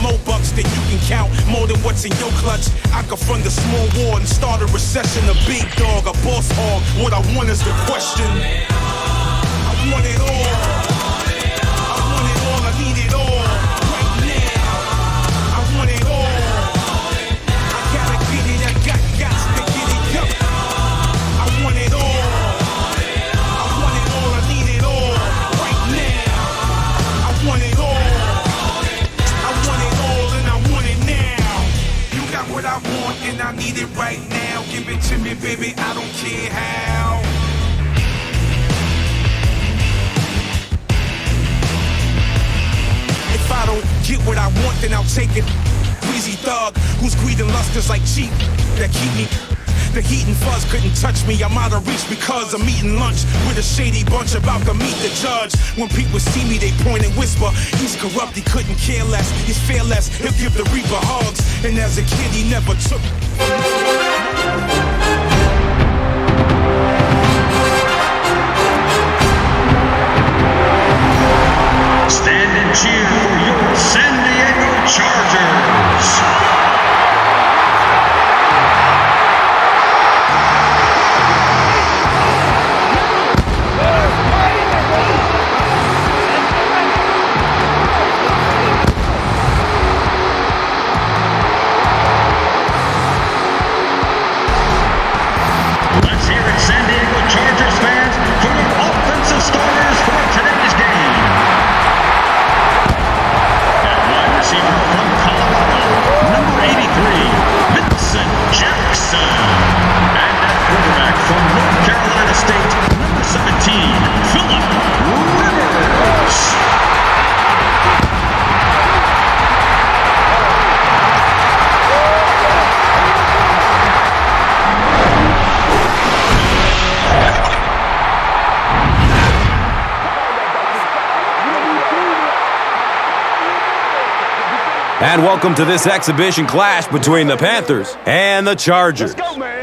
more bucks than you can count, more than what's in your clutch. I could fund a small war and start a recession. A big dog, a boss hog. What I want is the question. I want it all. I want it all. I need it all. Right now. I want it all. I gotta get it. I got to get it. Yup. I want it all. I want it all. I need it all. Right now. I want it all. I want it all and I want it now. You got what I want and I need it right now. Give it to me, baby. I don't care how. If I don't get what I want, then I'll take it. Greasy thug, whose greed and lust is like cheap, that keep me. The heat and fuzz couldn't touch me. I'm out of reach because I'm eating lunch with a shady bunch about to meet the judge. When people see me, they point and whisper, he's corrupt, he couldn't care less. He's fearless, he'll give the reaper hugs. And as a kid, he never took. Stand and cheer for your San Diego Chargers. Let's hear it, San Diego Chargers fans, for your offensive starters for today's game. At wide receiver from Colorado, number 83, Vincent Jackson. And at quarterback from North Carolina State, number 17, Philip Rivers. And welcome to this exhibition clash between the Panthers and the Chargers.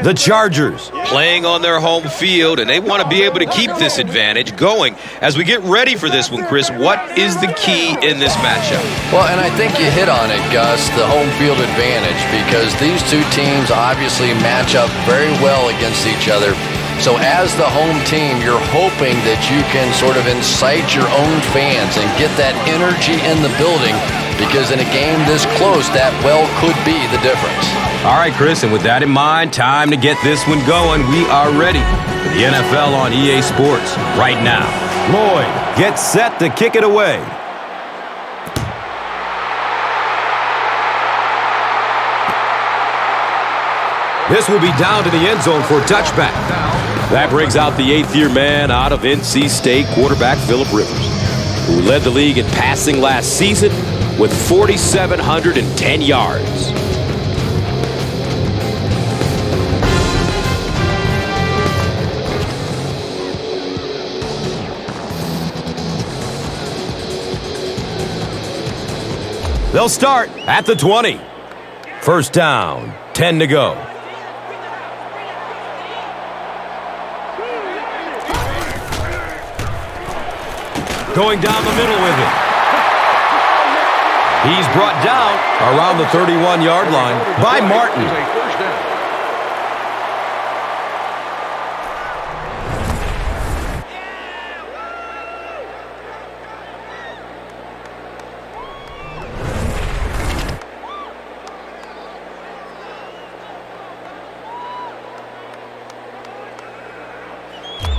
The Chargers playing on their home field, and they want to be able to keep this advantage going. As we get ready for this one, Chris, what is the key in this matchup? Well, and I think you hit on it, Gus, the home field advantage, because these two teams obviously match up very well against each other. So as the home team, you're hoping that you can sort of incite your own fans and get that energy in the building, because in a game this close, that well could be the difference. All right, Chris, and with that in mind, time to get this one going. We are ready for the NFL on EA Sports right now. Lloyd gets set to kick it away. This will be down to the end zone for a touchback. That brings out the eighth-year man out of NC State, quarterback Philip Rivers, who led the league in passing last season with 4,710 yards. They'll start at the 20. First down, 10 to go. Going down the middle with it. He's brought down around the 31-yard line by Martin.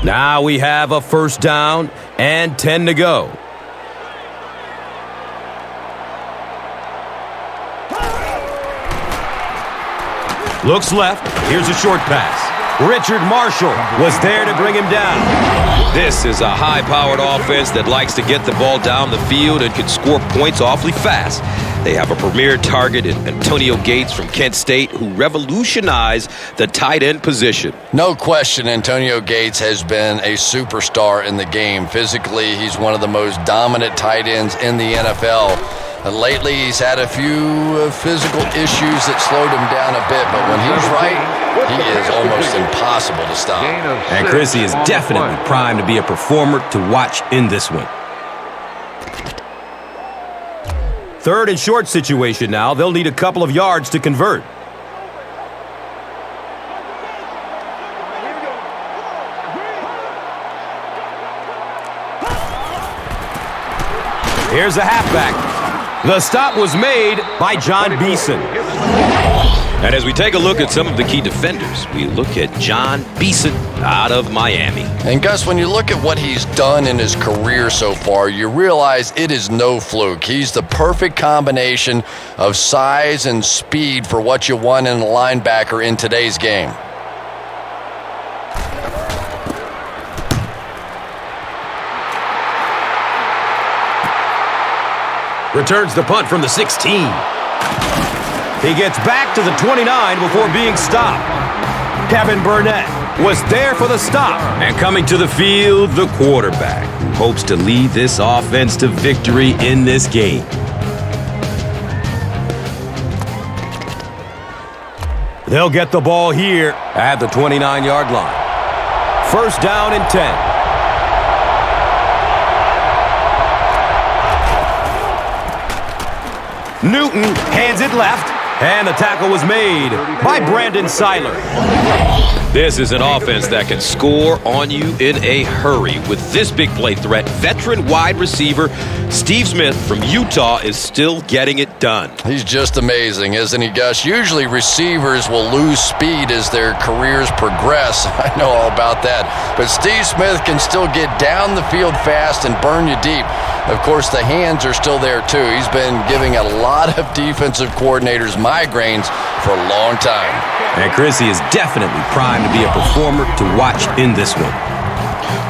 Now we have a first down and 10 to go. Looks left. Here's a short pass. Richard Marshall was there to bring him down. This is a high-powered offense that likes to get the ball down the field and can score points awfully fast. They have a premier target in Antonio Gates from Kent State, who revolutionized the tight end position. No question, Antonio Gates has been a superstar in the game. Physically, he's one of the most dominant tight ends in the NFL. And lately, he's had a few physical issues that slowed him down a bit, but when he's right, he is almost impossible to stop. And Chris, he is definitely primed to be a performer to watch in this one. Third and short situation now. They'll need a couple of yards to convert. Here's a halfback. The stop was made by John Beeson. And as we take a look at some of the key defenders, we look at John Beeson out of Miami. And Gus, when you look at what he's done in his career so far, you realize it is no fluke. He's the perfect combination of size and speed for what you want in a linebacker in today's game. Returns the punt from the 16. He gets back to the 29 before being stopped. Kevin Burnett was there for the stop. And coming to the field, the quarterback, who hopes to lead this offense to victory in this game. They'll get the ball here at the 29-yard line. First down and 10. Newton hands it left, and the tackle was made by Brandon Seiler. This is an offense that can score on you in a hurry. With this big play threat, veteran wide receiver Steve Smith from Utah is still getting it done. He's just amazing, isn't he, Gus? Usually receivers will lose speed as their careers progress. I know all about that. But Steve Smith can still get down the field fast and burn you deep. Of course, the hands are still there, too. He's been giving a lot of defensive coordinators migraines for a long time. And Chrissy is definitely primed to be a performer to watch in this one.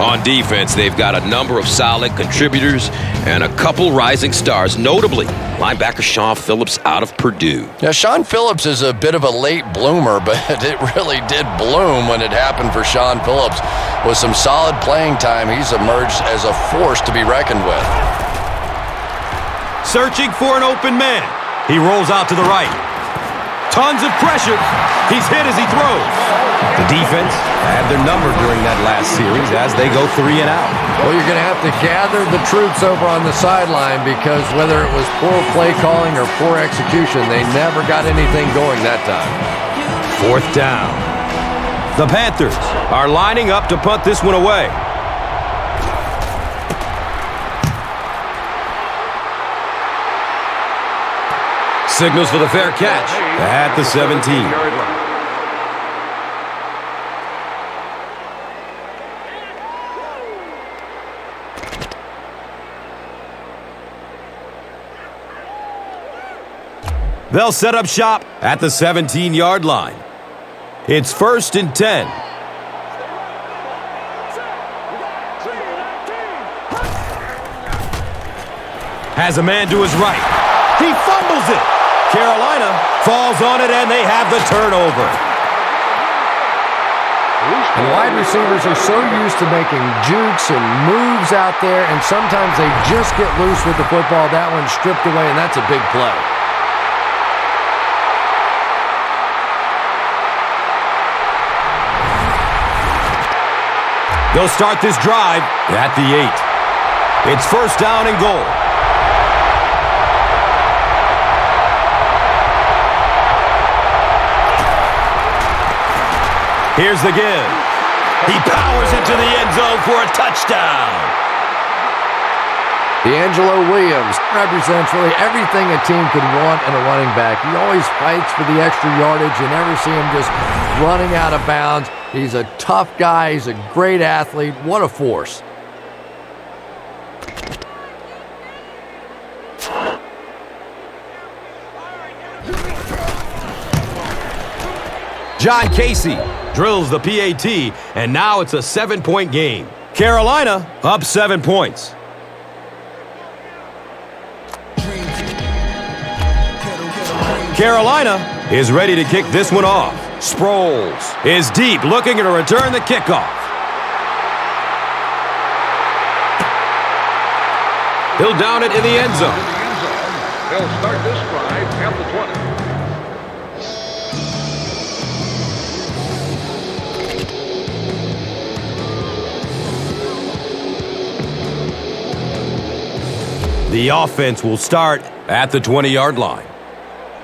On defense, they've got a number of solid contributors and a couple rising stars, notably linebacker Sean Phillips out of Purdue. Now, Sean Phillips is a bit of a late bloomer, but it really did bloom when it happened for Sean Phillips. With some solid playing time, he's emerged as a force to be reckoned with. Searching for an open man. He rolls out to the right. Tons of pressure. He's hit as he throws. The defense had their number during that last series as they go 3 and out. Well, you're going to have to gather the troops over on the sideline because whether it was poor play calling or poor execution, they never got anything going that time. Fourth down. The Panthers are lining up to punt this one away. Signals for the fair catch at the 17. They'll set up shop at the 17-yard line. It's 1st and 10. Has a man to his right. He fumbles it. Carolina falls on it, and they have the turnover. And wide receivers are so used to making jukes and moves out there, and sometimes they just get loose with the football. That one's stripped away, and that's a big play. They'll start this drive at the 8. It's 1st down and goal. Here's the give. He powers into the end zone for a touchdown. D'Angelo Williams represents really everything a team could want in a running back. He always fights for the extra yardage. You never see him just running out of bounds. He's a tough guy. He's a great athlete. What a force. John Casey drills the PAT, and now it's a 7-point game. Carolina up 7 points. Carolina is ready to kick this one off. Sproles is deep, looking to return the kickoff. He'll down it in the end zone. They'll start this drive at the 20. The offense will start at the 20-yard line.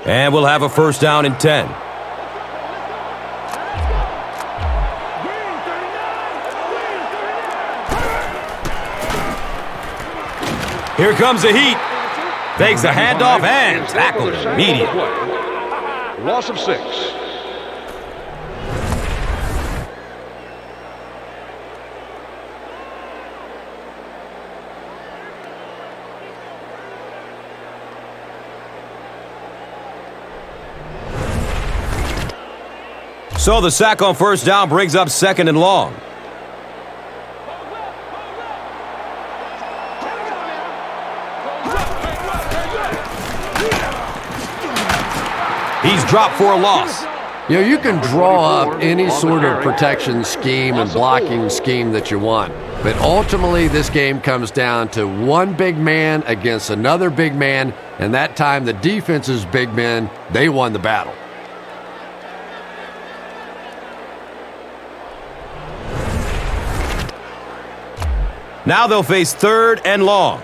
And we'll have a first down and 10. Here comes the heat. Takes a handoff and tackled immediately. Loss of 6. So the sack on first down brings up second and long. He's dropped for a loss. You know, you can draw up any sort of protection scheme and blocking scheme that you want. But ultimately, this game comes down to one big man against another big man. And that time, the defense's big men, they won the battle. Now they'll face third and long.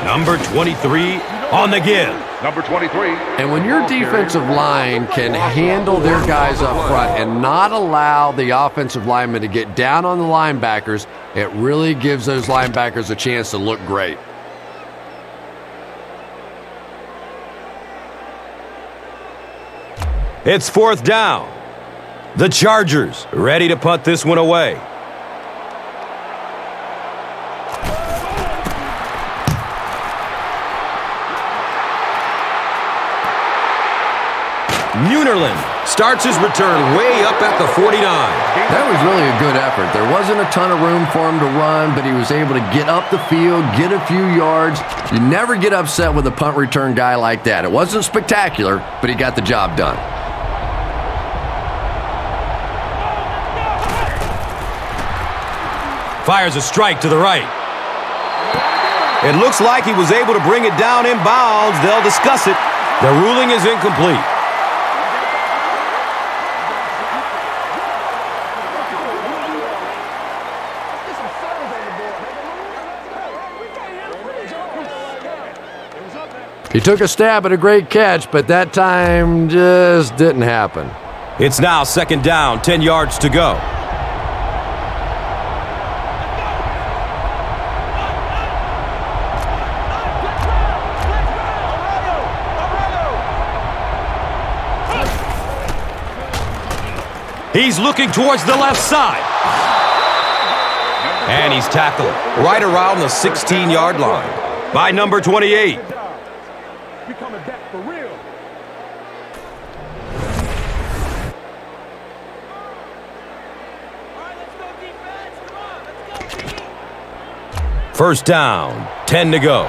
Number 23 on the give. Number 23. And when your defensive line can handle their guys up front and not allow the offensive linemen to get down on the linebackers, it really gives those linebackers a chance to look great. It's fourth down. The Chargers ready to punt this one away. Munerlin starts his return way up at the 49. That was really a good effort. There wasn't a ton of room for him to run, but he was able to get up the field, get a few yards. You never get upset with a punt return guy like that. It wasn't spectacular, but he got the job done. Fires a strike to the right. It looks like he was able to bring it down in bounds. They'll discuss it. The ruling is incomplete. He took a stab at a great catch, but that time just didn't happen. It's now second down, 10 yards to go. He's looking towards the left side. And he's tackled right around the 16-yard line by number 28. First down, 10 to go.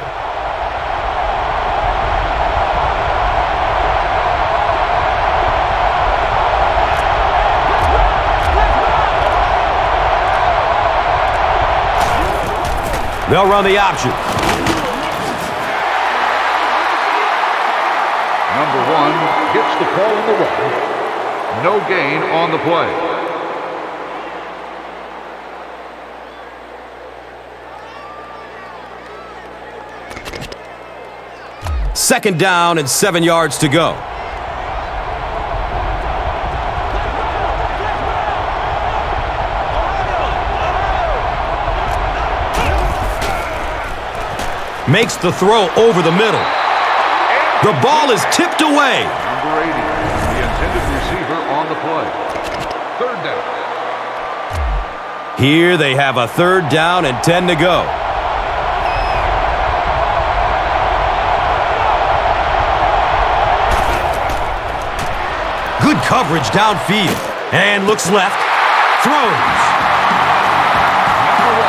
They'll run the option. Number 1 gets the call on the run. No gain on the play. Second down and 7 yards to go. Makes the throw over the middle. The ball is tipped away. Number 80, the intended receiver on the play. Third down. Here they have a third down and 10 to go. Good coverage downfield. And looks left. Throws.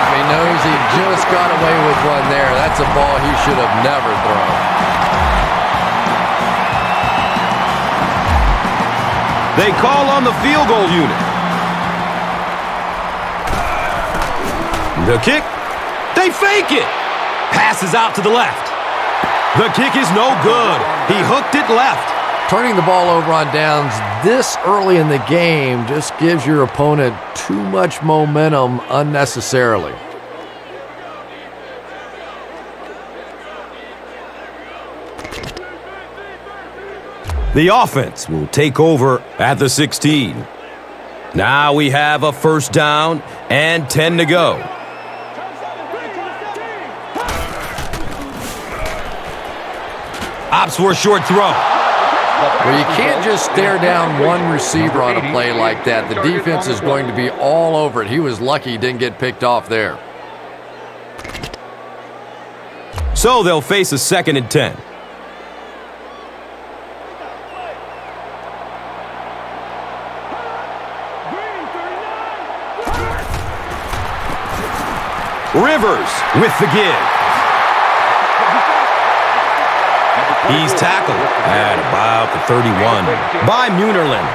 He knows he just got away with one there. That's a ball he should have never thrown. They call on the field goal unit. The kick. They fake it. Passes out to the left. The kick is no good. He hooked it left. Turning the ball over on downs this early in the game just gives your opponent too much momentum unnecessarily. The offense will take over at the 16. Now we have a first down and 10 to go. Opts for a short throw. Well, you can't just stare down one receiver on a play like that. The defense is going to be all over it. He was lucky he didn't get picked off there. So they'll face a 2nd and 10. Rivers with the give. He's tackled at about the 31 by Munerlin.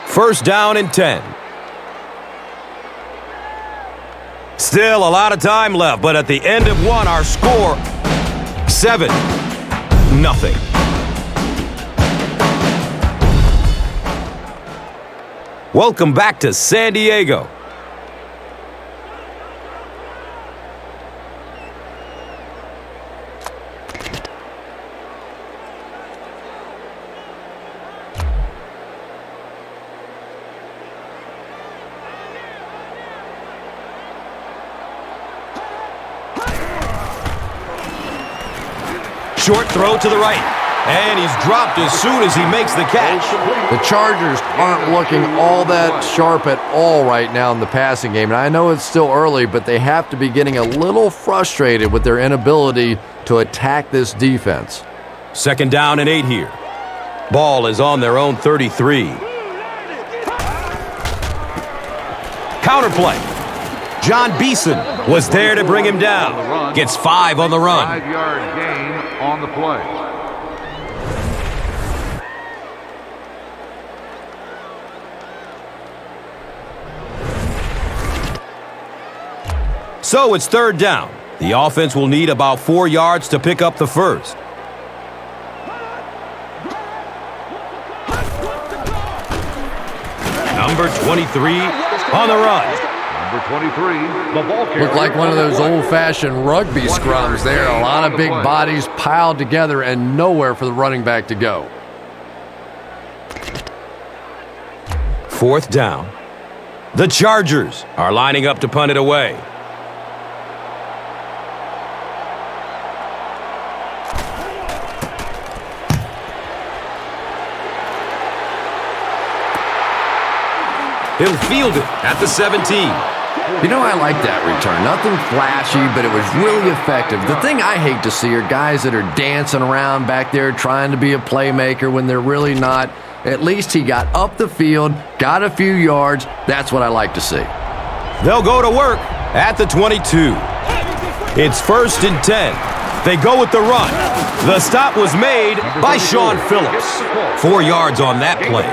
First down and 10. Still a lot of time left, but at the end of one, our score, 7-0. Welcome back to San Diego. Short throw to the right. And he's dropped as soon as he makes the catch. The Chargers aren't looking all that sharp at all right now in the passing game. And I know it's still early, but they have to be getting a little frustrated with their inability to attack this defense. 2nd down and 8 here. Ball is on their own 33. Counterplay. John Beeson was there to bring him down. Gets 5 on the run. 5-yard gain on the play. So it's 3rd down. The offense will need about 4 yards to pick up the first. Number 23 on the run. Number 23, the ball carrier. Looked like one of those old-fashioned rugby scrums there. A lot of big bodies piled together and nowhere for the running back to go. 4th down. The Chargers are lining up to punt it away. He'll field it at the 17. You know, I like that return. Nothing flashy, but it was really effective. The thing I hate to see are guys that are dancing around back there trying to be a playmaker when they're really not. At least he got up the field, got a few yards. That's what I like to see. They'll go to work at the 22. It's 1st and 10. They go with the run. The stop was made by Sean Phillips. 4 yards on that play.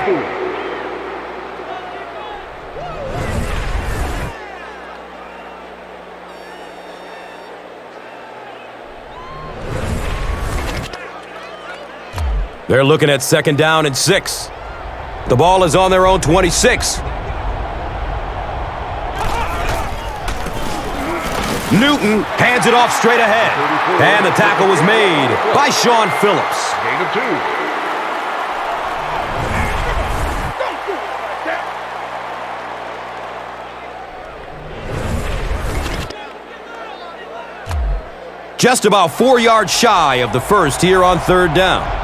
They're looking at 2nd down and 6. The ball is on their own 26. Newton hands it off straight ahead. And the tackle was made by Sean Phillips. Gain of 2. Just about 4 yards shy of the first here on 3rd down.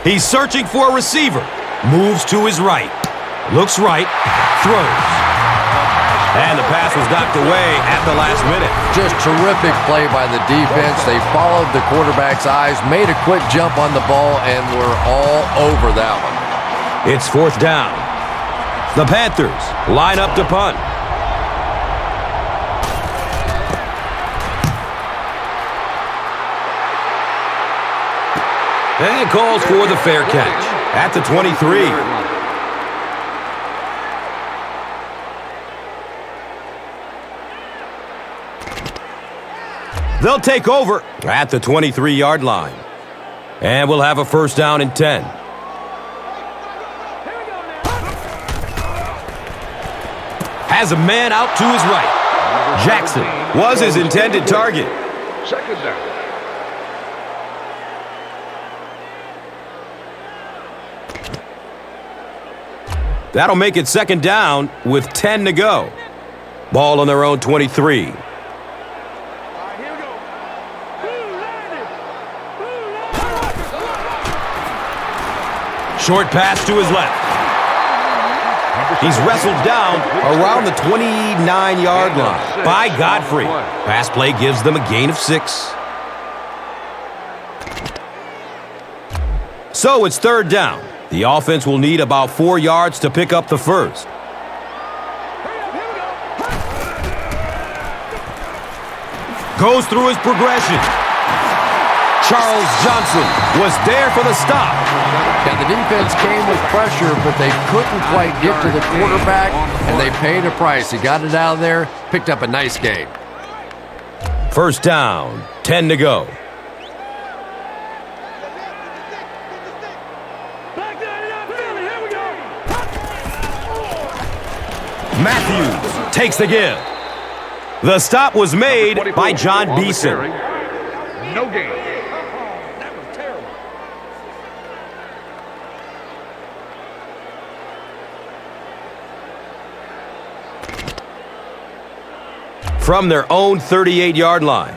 He's searching for a receiver. Moves to his right. Looks right. Throws. And the pass was knocked away at the last minute. Just terrific play by the defense. They followed the quarterback's eyes, made a quick jump on the ball, and were all over that one. It's 4th down. The Panthers line up to punt. And calls for the fair catch. at the 23. They'll take over at the 23-yard line. And we'll have a first down and 10. Has a man out to his right. Jackson was his intended target. Second down. That'll make it second down with 10 to go. Ball on their own 23. Short pass to his left. He's wrestled down around the 29-yard line by Godfrey. Pass play gives them a gain of 6. So it's third down. The offense will need about 4 yards to pick up the first. Goes through his progression. Charles Johnson was there for the stop. And the defense came with pressure, but they couldn't quite get to the quarterback, and they paid a price. He got it out of there, picked up a nice gain. First down, 10 to go. Matthews takes the give. The stop was made by John Beeson. No gain. From their own 38-yard line.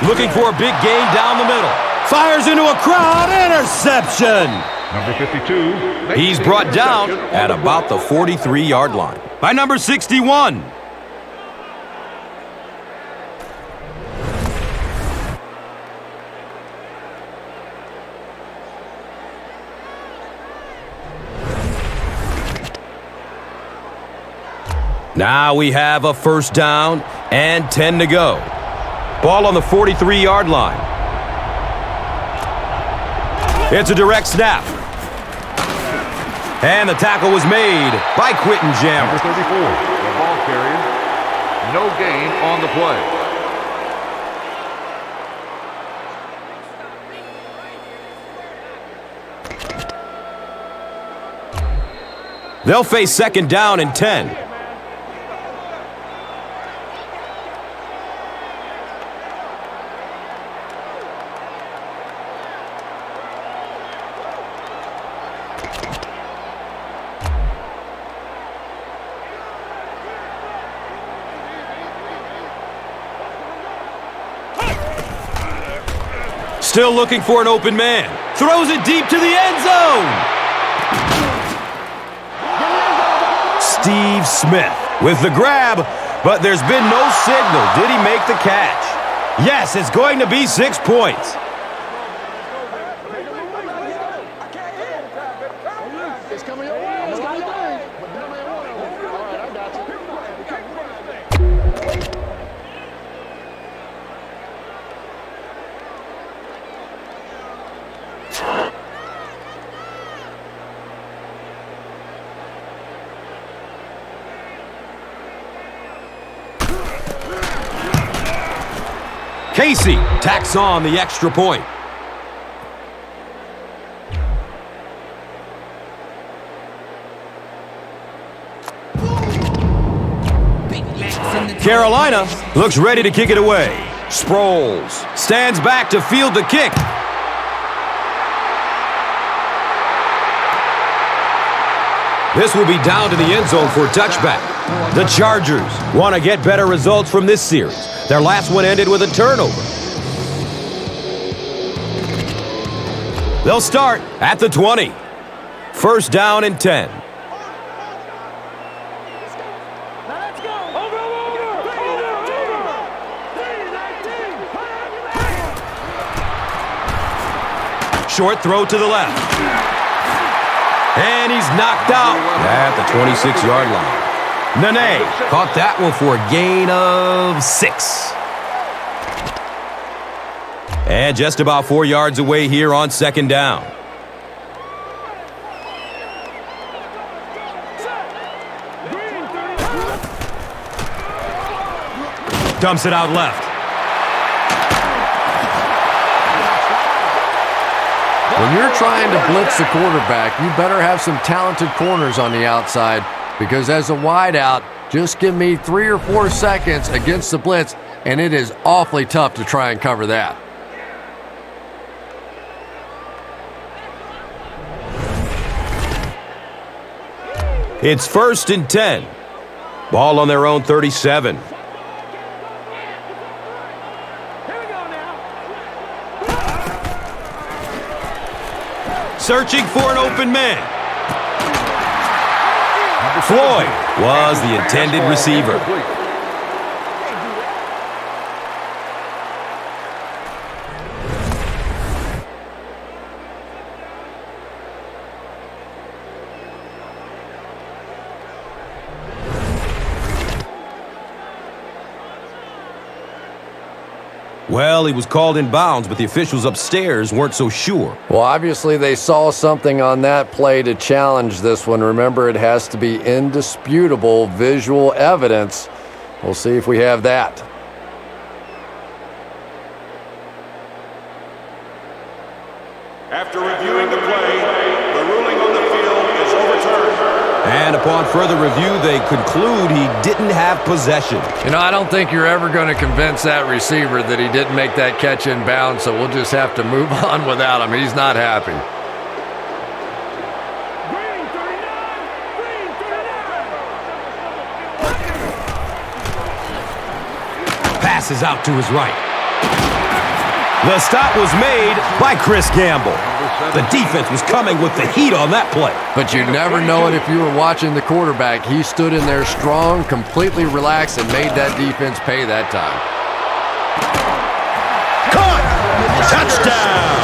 Looking for a big gain down the middle. Fires into a crowd. Interception. Number 52. He's brought down at about the 43-yard line by number 61. Now we have a first down and 10 to go. Ball on the 43-yard line. It's a direct snap. And the tackle was made by Quentin Jammer. Number 34, the ball carrier. No gain on the play. They'll face second down and 10. Still looking for an open man. Throws it deep to the end zone. Steve Smith with the grab, but there's been no signal. Did he make the catch? Yes, it's going to be 6 points. Casey tacks on the extra point. Carolina looks ready to kick it away. Sproles stands back to field the kick. This will be down to the end zone for a touchback. The Chargers want to get better results from this series. Their last one ended with a turnover. They'll start at the 20. First down and 10. Short throw to the left. And he's knocked out at the 26-yard line. Nene caught that one for a gain of 6. And just about 4 yards away here on second down. Dumps it out left. When you're trying to blitz the quarterback, you better have some talented corners on the outside, because as a wideout, just give me 3 or 4 seconds against the blitz, and it is awfully tough to try and cover that. It's 1st and 10. Ball on their own 37. Searching for an open man. Floyd was the intended receiver. Well, he was called in bounds, but the officials upstairs weren't so sure. Well, obviously they saw something on that play to challenge this one. Remember, it has to be indisputable visual evidence. We'll see if we have that. After reviewing the play, the ruling on the field is overturned. And upon further review, they conclude he didn't have possession. You know, I don't think you're ever going to convince that receiver that he didn't make that catch in bounds, so we'll just have to move on without him. He's not happy. Passes out to his right. The stop was made by Chris Gamble. The defense was coming with the heat on that play. But you never know it if you were watching the quarterback. He stood in there strong, completely relaxed, and made that defense pay that time. Caught! Touchdown!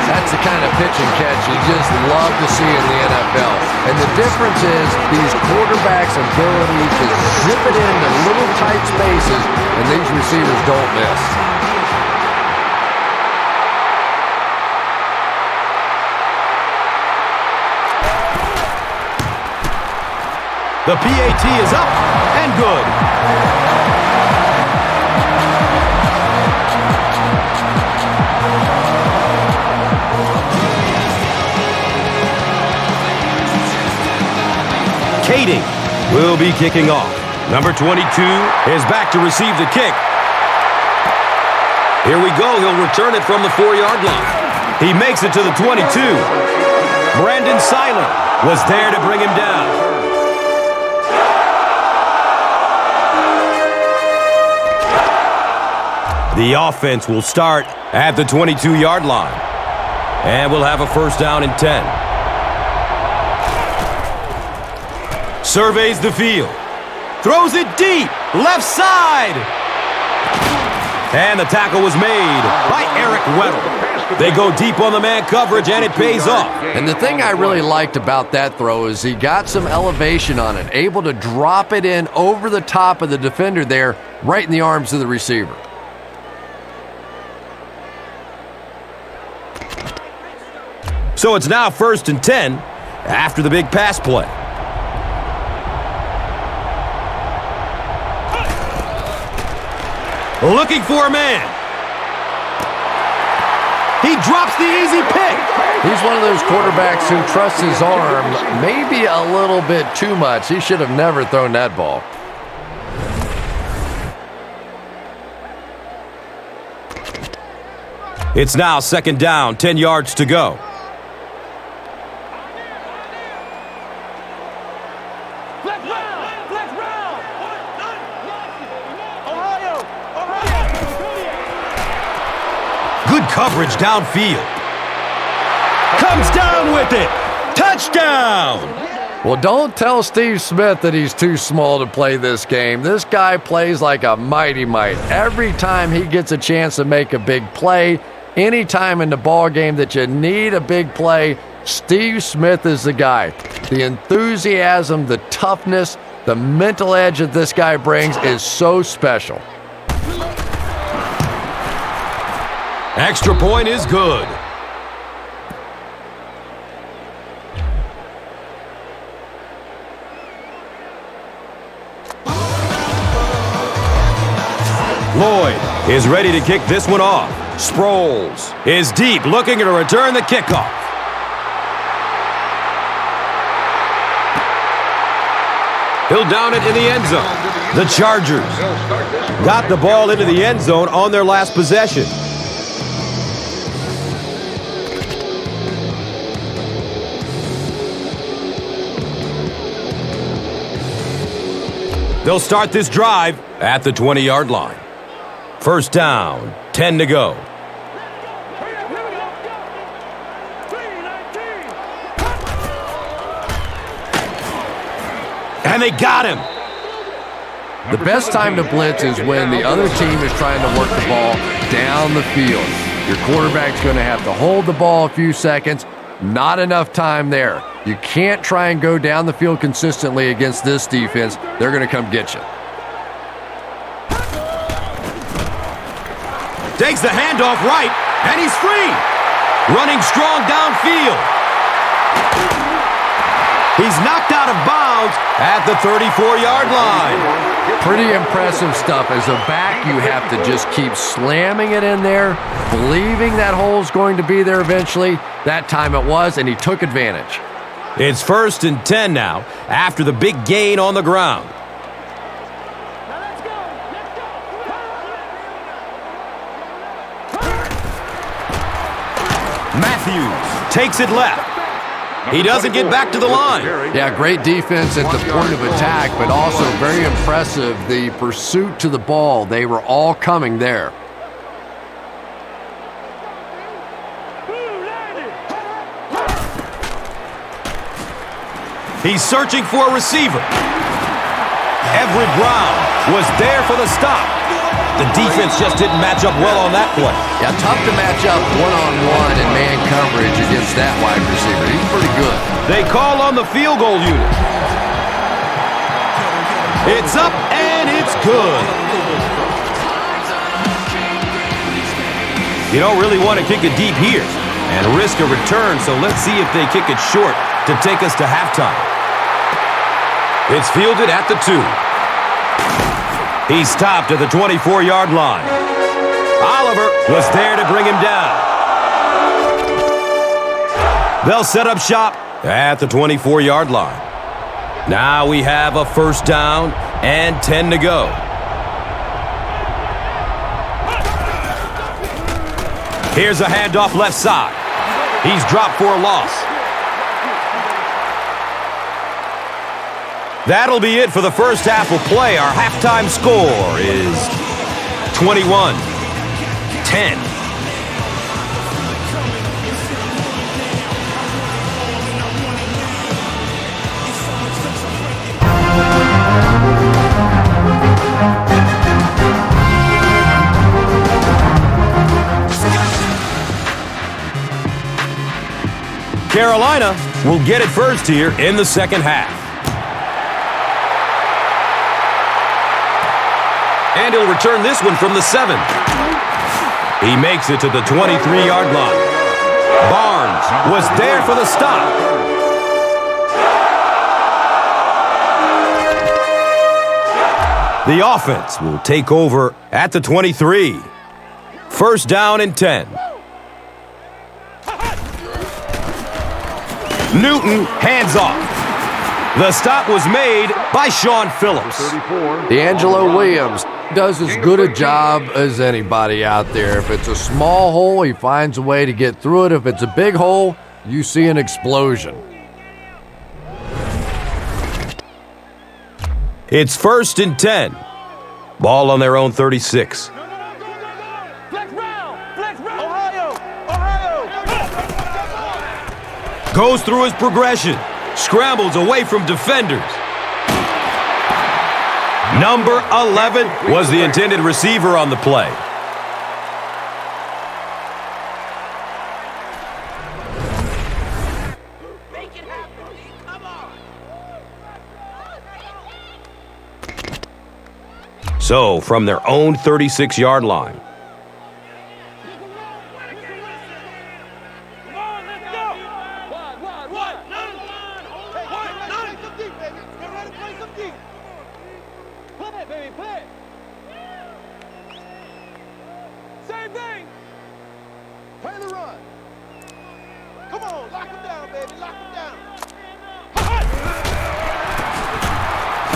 That's the kind of pitch and catch you just love to see in the NFL. And the difference is these quarterbacks' ability to zip it into little tight spaces, and these receivers don't miss. The PAT is up and good. Kading will be kicking off. Number 22 is back to receive the kick. Here we go. He'll return it from the 4-yard line. He makes it to the 22. Brandon Seiler was there to bring him down. The offense will start at the 22-yard line. And we'll have a first down and 10. Surveys the field. Throws it deep. Left side. And the tackle was made by Eric Weddle. They go deep on the man coverage, and it pays off. And the thing I really liked about that throw is he got some elevation on it, able to drop it in over the top of the defender there, right in the arms of the receiver. So it's now 1st and 10 after the big pass play. Looking for a man. He drops the easy pick. He's one of those quarterbacks who trusts his arm maybe a little bit too much. He should have never thrown that ball. It's now 2nd down, 10 yards to go. Good coverage downfield. Comes down with it. Touchdown! Well, don't tell Steve Smith that he's too small to play this game. This guy plays like a mighty mite. Every time he gets a chance to make a big play, any time in the ball game that you need a big play, Steve Smith is the guy. The enthusiasm, the toughness, the mental edge that this guy brings is so special. Extra point is good. Lloyd is ready to kick this one off. Sproles is deep, looking to return the kickoff. He'll down it in the end zone. The Chargers got the ball into the end zone on their last possession. They'll start this drive at the 20-yard line. First down, 10 to go. And they got him. The best time to blitz is when the other team is trying to work the ball down the field. Your quarterback's going to have to hold the ball a few seconds. Not enough time there. You can't try and go down the field consistently against this defense. They're going to come get you. Takes the handoff right, and he's free. Running strong downfield. He's knocked out of bounds at the 34-yard line. Pretty impressive stuff. As a back, you have to just keep slamming it in there, believing that hole's going to be there eventually. That time it was, and he took advantage. It's 1st and 10 now after the big gain on the ground. Matthews takes it left. He doesn't get back to the line. Yeah, great defense at the point of attack, but also very impressive the pursuit to the ball. They were all coming there. He's searching for a receiver. Everett Brown was there for the stop. The defense just didn't match up well on that play. Yeah, tough to match up one-on-one in man coverage against that wide receiver. He's pretty good. They call on the field goal unit. It's up and it's good. You don't really want to kick it deep here and risk a return, so let's see if they kick it short to take us to halftime. It's fielded at the 2. He stopped at the 24-yard line. Oliver was there to bring him down. They'll set up shop at the 24-yard line. Now we have a first down and 10 to go. Here's a handoff left side. He's dropped for a loss. That'll be it for the first half of play. Our halftime score is 21-10. Carolina will get it first here in the second half. And he'll return this one from the 7. He makes it to the 23-yard line. Barnes was there for the stop. The offense will take over at the 23. First down and 10. Newton hands off. The stop was made by Sean Phillips. D'Angelo Williams does as good a job as anybody out there. If it's a small hole, he finds a way to get through it. If it's a big hole, you see an explosion. It's 1st and 10. Ball on their own 36. Goes through his progression. Scrambles away from defenders. Number 11 was the intended receiver on the play. So, from their own 36-yard line.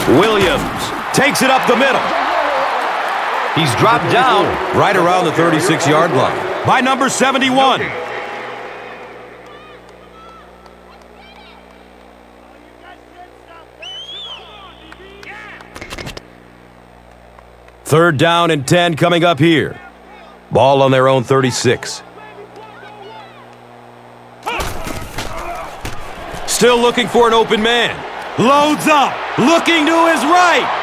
Williams takes it up the middle. He's dropped down right around the 36-yard line by number 71. Third down and 10 coming up here. Ball on their own 36. Still looking for an open man. Loads up, looking to his right.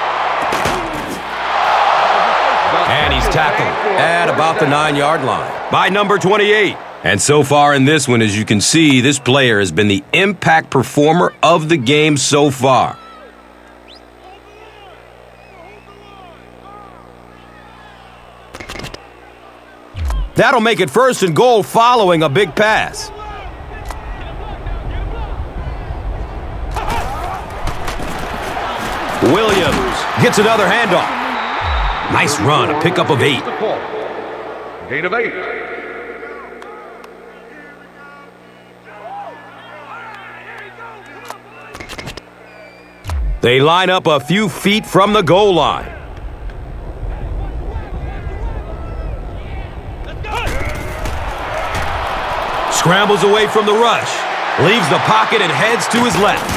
And he's tackled at about the 9-yard line by number 28. And so far in this one, as you can see, this player has been the impact performer of the game so far. That'll make it 1st and goal following a big pass. Williams gets another handoff. Nice run, a pickup of 8. Gain of 8. They line up a few feet from the goal line. Scrambles away from the rush. Leaves the pocket and heads to his left.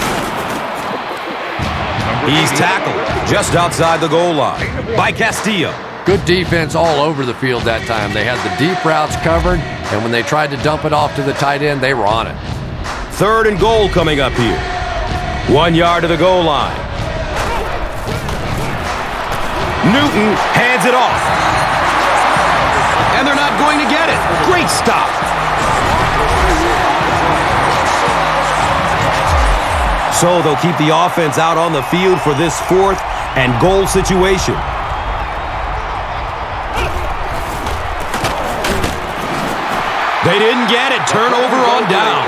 He's tackled just outside the goal line by Castillo. Good defense all over the field that time. They had the deep routes covered, and when they tried to dump it off to the tight end, they were on it. 3rd and goal coming up here. 1 yard to the goal line. Newton hands it off. And they're not going to get it. Great stop. So they'll keep the offense out on the field for this 4th and goal situation. They didn't get it. Turnover on down.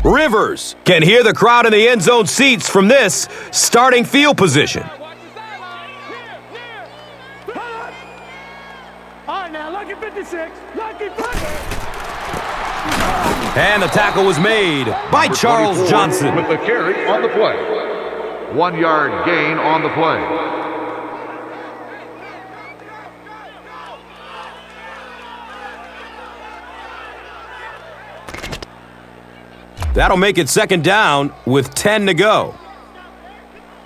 Rivers can hear the crowd in the end zone seats from this starting field position. All right, now, lucky 56, lucky 50. And the tackle was made by Charles Johnson. With the carry on the play. 1 yard gain on the play. That'll make it 2nd down with 10 to go.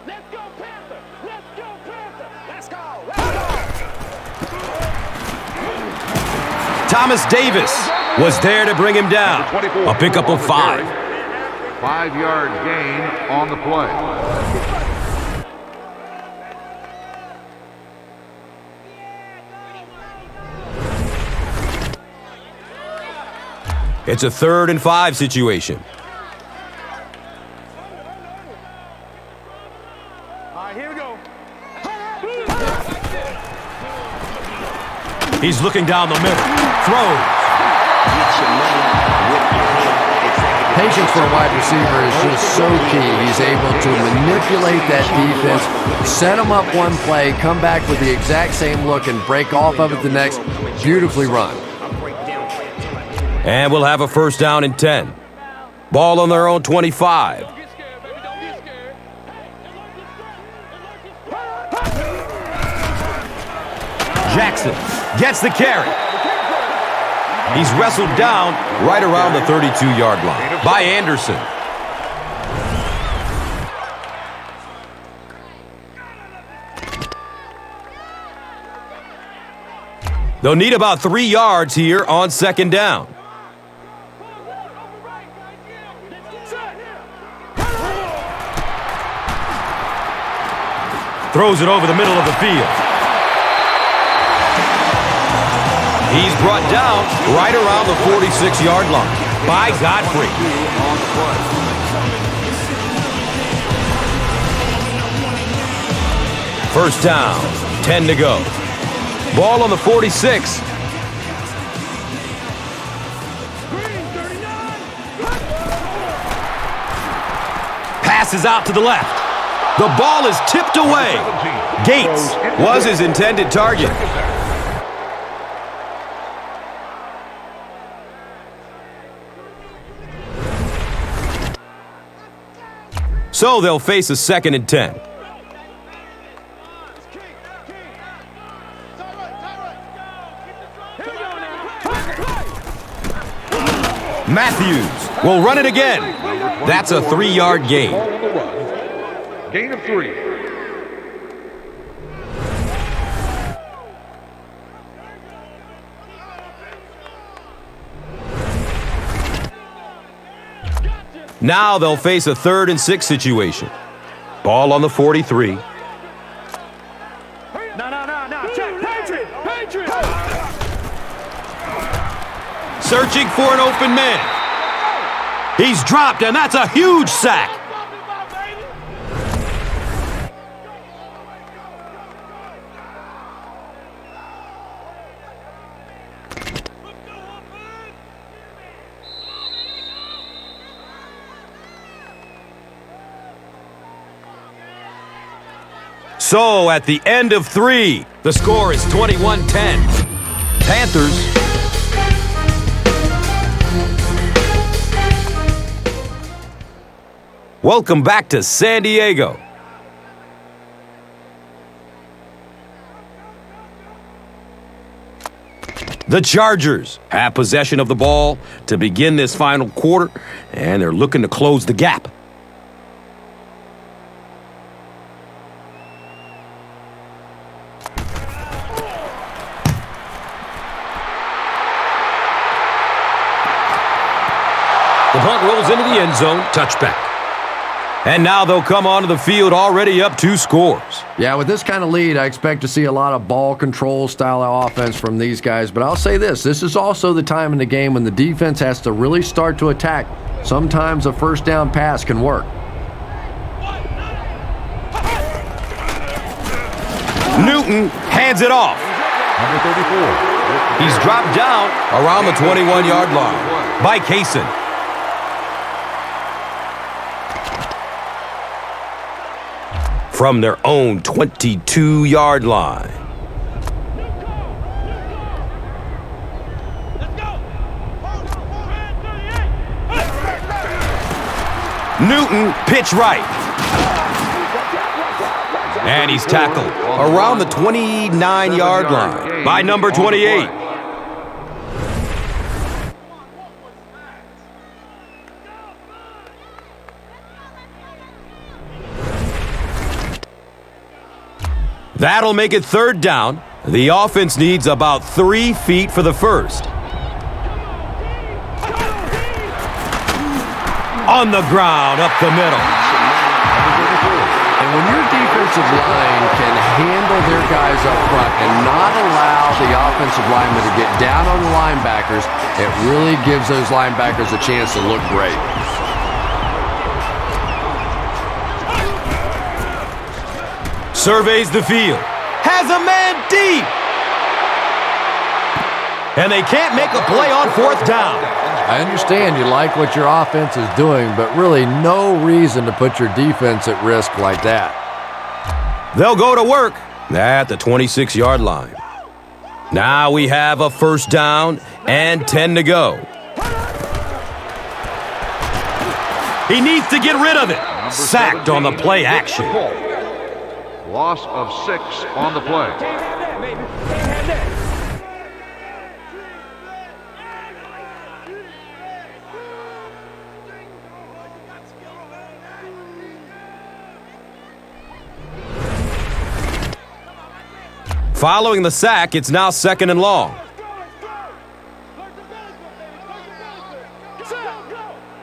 Let's go, Panther! Let's go, Panther! Let's go! Thomas Davis was there to bring him down. A pickup of 5. 5 yard gain on the play. It's a 3rd and 5 situation. All right, here we go. He's looking down the middle. Throws. Patience for a wide receiver is just so key. He's able to manipulate that defense, set them up one play, come back with the exact same look, and break off of it the next. Beautifully run. And we'll have a 1st down and 10. Ball on their own 25. Don't get scared, baby. Don't get scared. Jackson gets the carry. He's wrestled down right around the 32-yard line by Anderson. They'll need about 3 yards here on 2nd down. Throws it over the middle of the field. He's brought down right around the 46-yard line by Godfrey. First down, 10 to go. Ball on the 46. Passes out to the left. The ball is tipped away. Gates was his intended target. So they'll face a 2nd and 10. Matthews will run it again. That's a 3-yard gain. Gain of 3. Now they'll face a 3rd and 6 situation. Ball on the 43. No. Check. Patriot. Searching for an open man. He's dropped, and that's a huge sack. So at the end of 3, the score is 21-10. Panthers. Welcome back to San Diego. The Chargers have possession of the ball to begin this final quarter, and they're looking to close the gap. The punt rolls into the end zone, touchback. And now they'll come onto the field already up 2 scores. Yeah, with this kind of lead, I expect to see a lot of ball control style of offense from these guys. But I'll say this is also the time in the game when the defense has to really start to attack. Sometimes a first down pass can work. Newton hands it off. Number 34. He's dropped down around the 21-yard line by Kaysen. From their own 22-yard line. Newton, pitch right. And he's tackled around the 29-yard line by number 28. That'll make it 3rd down. The offense needs about 3 feet for the first. On the ground, up the middle. And when your defensive line can handle their guys up front and not allow the offensive linemen to get down on the linebackers, it really gives those linebackers a chance to look great. Surveys the field. Has a man deep. And they can't make a play on 4th down. I understand you like what your offense is doing, but really no reason to put your defense at risk like that. They'll go to work at the 26-yard line. Now we have a 1st down and 10 to go. He needs to get rid of it. Sacked on the play action. Loss of 6 on the play. Following the sack, it's now 2nd and long.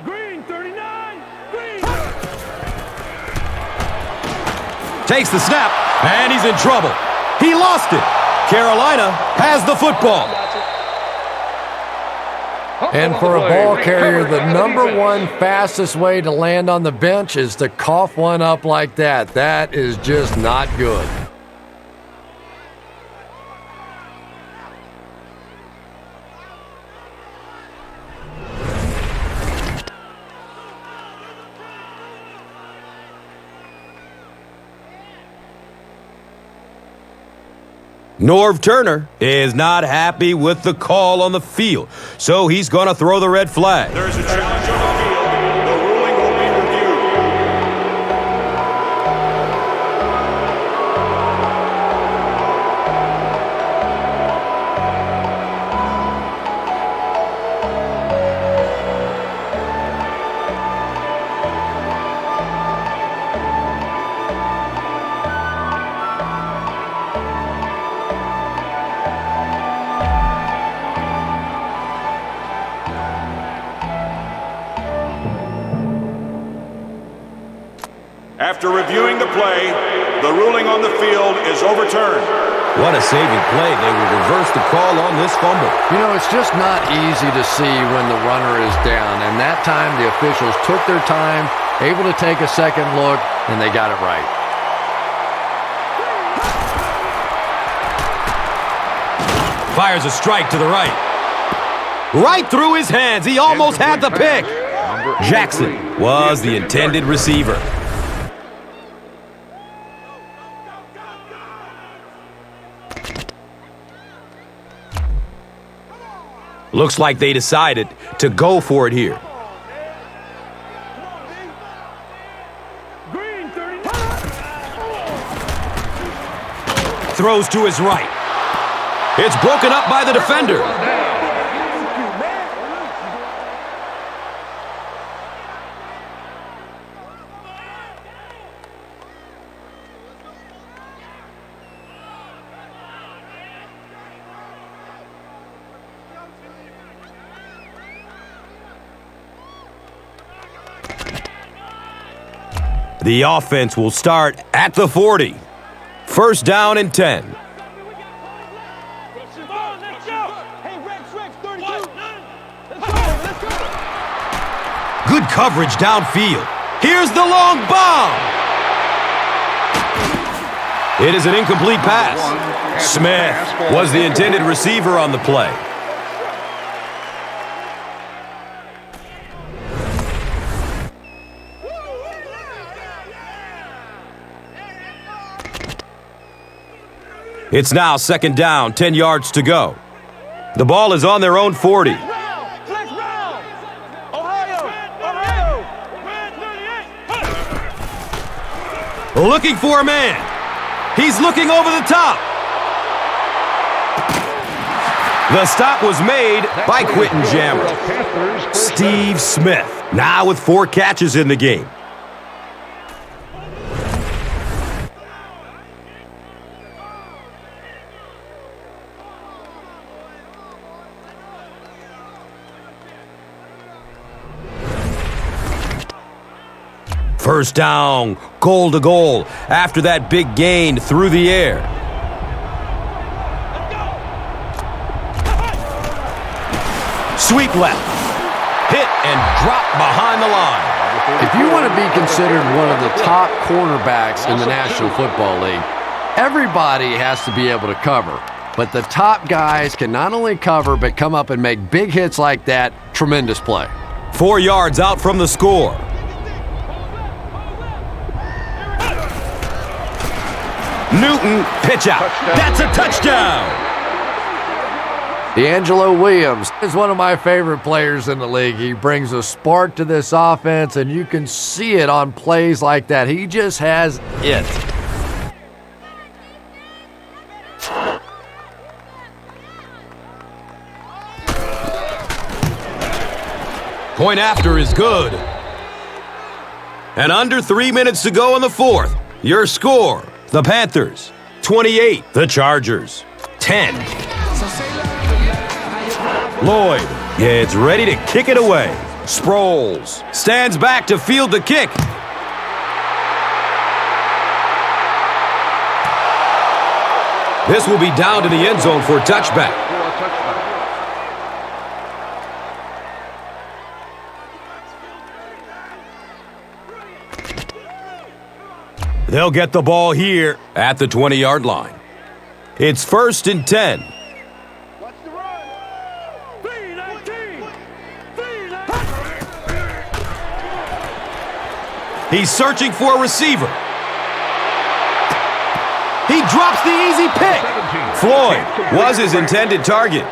Green 39. Green. Takes the snap. And he's in trouble. He lost it. Carolina has the football. And for a ball carrier, the #1 fastest way to land on the bench is to cough one up like that. That is just not good. Norv Turner is not happy with the call on the field, so he's going to throw the red flag. There's a challenge on the field. The ruling will be reviewed. After reviewing the play, the ruling on the field is overturned. What a saving play. They will reverse the call on this fumble. You know, it's just not easy to see when the runner is down. And that time, the officials took their time, able to take a second look, and they got it right. Fires a strike to the right. Right through his hands. He almost had the pick. Jackson was the intended receiver. Looks like they decided to go for it here. Throws to his right. It's broken up by the defender. The offense will start at the 40. First down and 10. Good coverage downfield. Here's the long bomb. It is an incomplete pass. Smith was the intended receiver on the play. It's now second down, 10 yards to go. The ball is on their own 40. Looking for a man. He's looking over the top. The stop was made by Quentin Jammer. Steve Smith, now with 4 catches in the game. First down, goal to goal, after that big gain through the air. Sweep left. Hit and drop behind the line. If you want to be considered one of the top cornerbacks in the National Football League, everybody has to be able to cover. But the top guys can not only cover, but come up and make big hits like that. Tremendous play. 4 yards out from the score. Newton, pitch out. That's a touchdown. D'Angelo Williams is one of my favorite players in the league. He brings a spark to this offense, and you can see it on plays like that. He just has it. Point after is good. And under 3 minutes to go in the fourth. Your score, the Panthers, 28. The Chargers, 10. Lloyd gets ready to kick it away. Sproles stands back to field the kick. This will be down to the end zone for a touchback. They'll get the ball here at the 20-yard line. It's 1st and 10. Watch the run. 3-19. He's searching for a receiver. He drops the easy pick. Floyd was his intended target.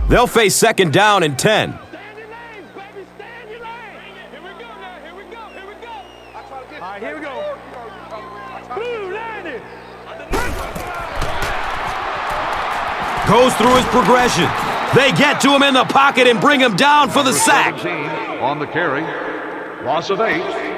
They'll face 2nd down and 10. Stand your lanes, baby. Stand your lane. Here we go now. Here we go. Here we go. All right, here we go. Blue landed. Goes through his progression. They get to him in the pocket and bring him down for the sack. 17 on the carry. Loss of 8.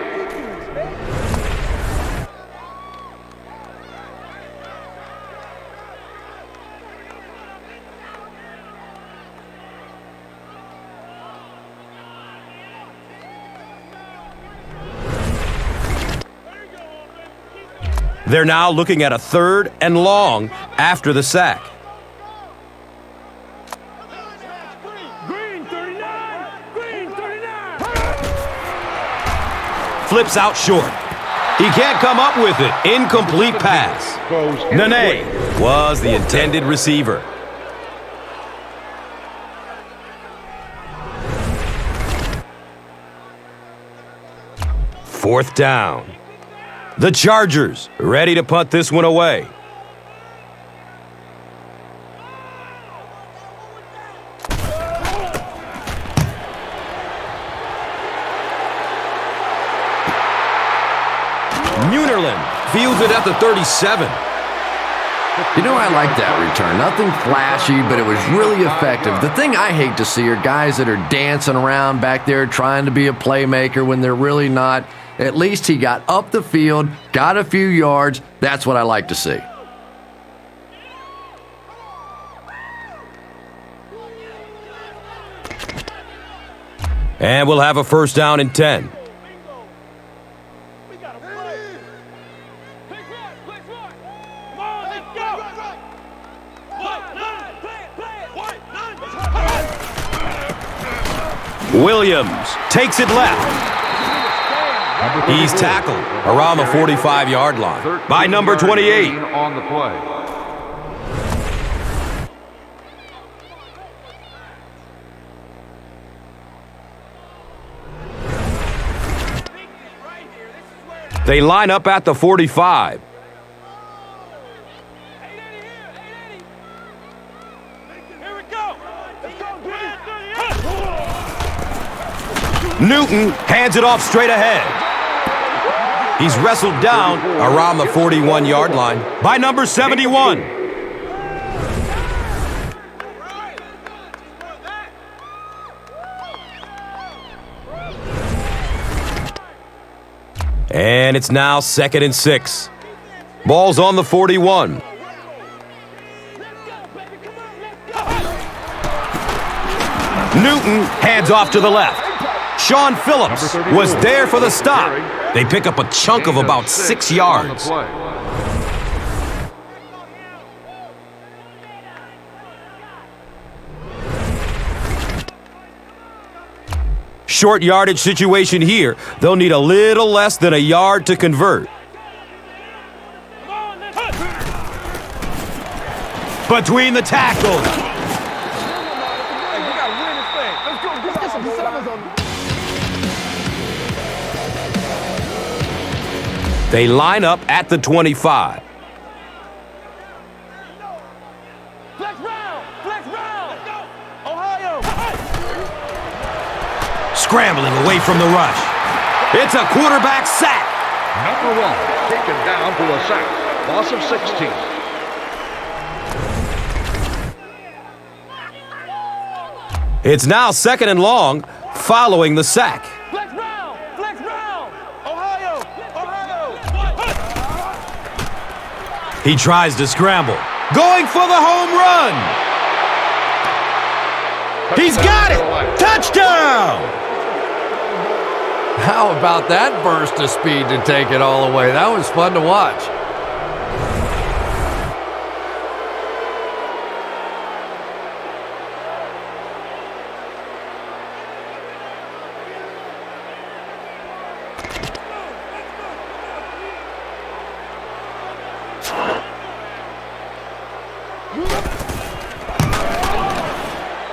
They're now looking at a 3rd and long after the sack. Green 39. Green 39. Flips out short. He can't come up with it. Incomplete pass. Nene was the intended receiver. Fourth down. The Chargers ready to punt this one away. Munerlin fields it at the 37. You know, I like that return. Nothing flashy, but it was really effective. The thing I hate to see are guys that are dancing around back there trying to be a playmaker when they're really not. At least he got up the field, got a few yards. That's what I like to see. And we'll have a 1st down and 10. We got a play. Click right. Come on, let's go. White line. Play it. White line. Williams takes it left. He's tackled around the 45-yard line by number 28. On the play. They line up at the 45. Here we go. Let's go, Newton hands it off straight ahead. He's wrestled down around the 41-yard line by number 71. And it's now 2nd and 6. Ball's on the 41. Newton hands off to the left. Sean Phillips was there for the stop. They pick up a chunk of about 6 yards. Short yardage situation here. They'll need a little less than a yard to convert. Between the tackles. They line up at the 25. Flex round. Ohio. Scrambling away from the rush. It's a quarterback sack. Number 1 taken down for a sack. Loss of 16. It's now 2nd and long following the sack. Flex round. Ohio. He tries to scramble. Going for the home run. He's got it! Touchdown! How about that burst of speed to take it all away? That was fun to watch.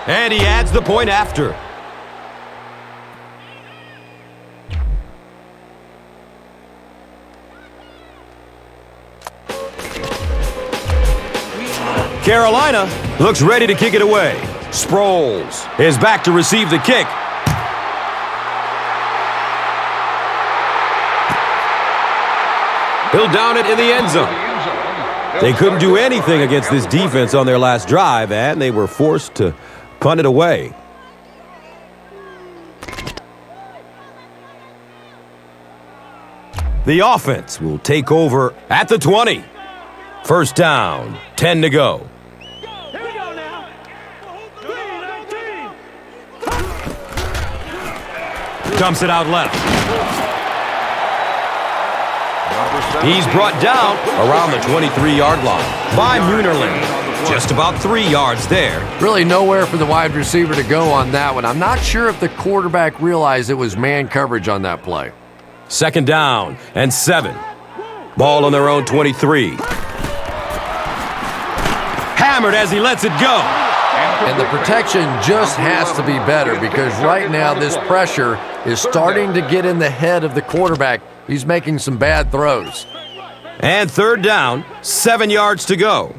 And he adds the point after. Carolina looks ready to kick it away. Sproles is back to receive the kick. He'll down it in the end zone. They couldn't do anything against this defense on their last drive, and they were forced to punt it away. The offense will take over at the 20. First down, 10 to go. Here we go now. 19. Dumps it out left. He's brought down around the 23-yard line by Munerlin. Just about 3 yards there. Really nowhere for the wide receiver to go on that one. I'm not sure if the quarterback realized it was man coverage on that play. Second down and 7. Ball on their own 23. Hammered as he lets it go. And the protection just has to be better because right now this pressure is starting to get in the head of the quarterback. He's making some bad throws. And third down, 7 yards to go.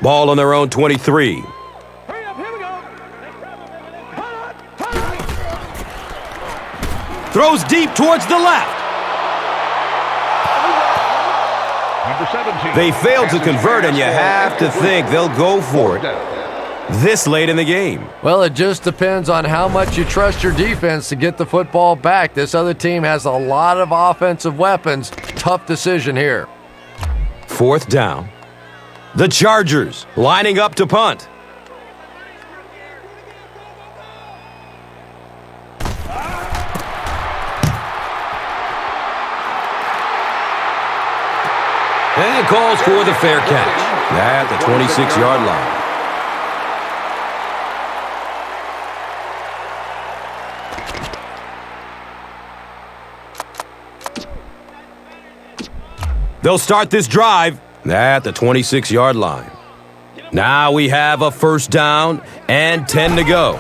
Ball on their own 23. Hurry up, here we go. Throws deep towards the left. Number 17. They failed to convert, and you have to think they'll go for it this late in the game. Well, it just depends on how much you trust your defense to get the football back. This other team has a lot of offensive weapons. Tough decision here. Fourth down. The Chargers lining up to punt. And it calls for the fair catch at the 26-yard line. They'll start this drive at the 26-yard line. Now we have a first down and 10 to go.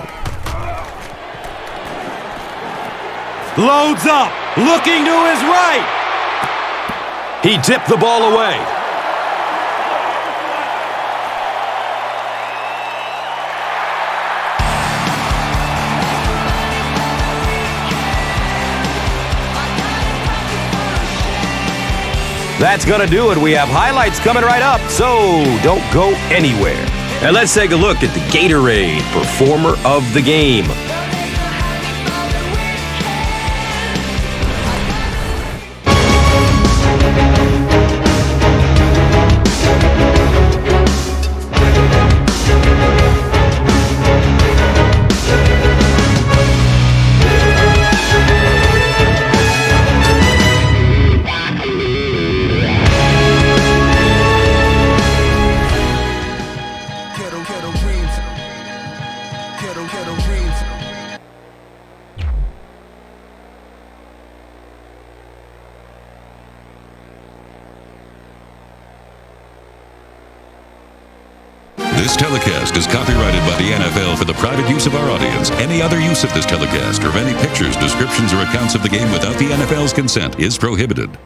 Loads up, looking to his right. He tipped the ball away. That's going to do it. We have highlights coming right up, so don't go anywhere. And let's take a look at the Gatorade Performer of the Game. This telecast is copyrighted by the NFL for the private use of our audience. Any other use of this telecast or of any pictures, descriptions, or accounts of the game without the NFL's consent is prohibited.